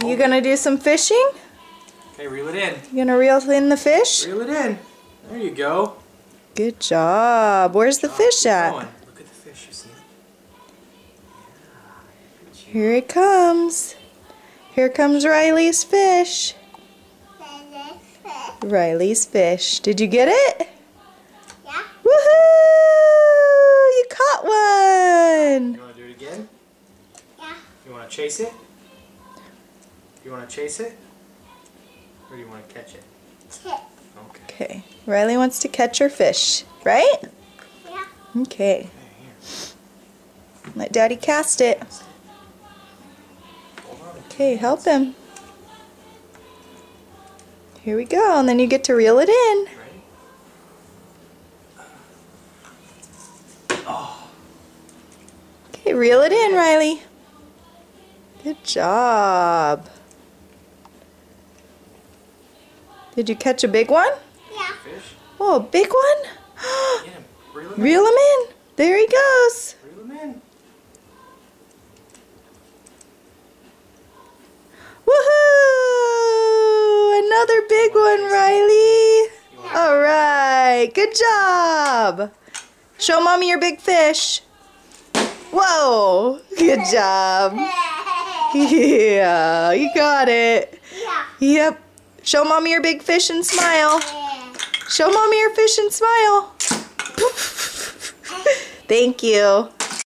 You gonna do some fishing? Okay, reel it in. You gonna reel in the fish? Reel it in. There you go. Good job. Where's the fish at? Look at the fish, you see it? Yeah. Here it comes. Here comes Riley's fish. Riley's fish. Did you get it? Yeah. Woohoo! You caught one! You want to do it again? Yeah. You want to chase it? You want to chase it? Or do you want to catch it? Tip. Okay. Riley wants to catch her fish, right? Yeah. Okay. Okay, here. Let Daddy cast it. Hold on. Okay, help him. Here we go, and then you get to reel it in. Ready? Oh. Okay, reel it in, Riley. Good job. Did you catch a big one? Yeah. Fish? Oh, a big one? Get him. Reel him in. Reel him in. There he goes. Reel him in. Woohoo! Another big one, Riley. All right. Good job. Show Mommy your big fish. Whoa. Good job. Yeah, you got it. Yeah. Yep. Show Mommy your big fish and smile. Show Mommy your fish and smile. Thank you.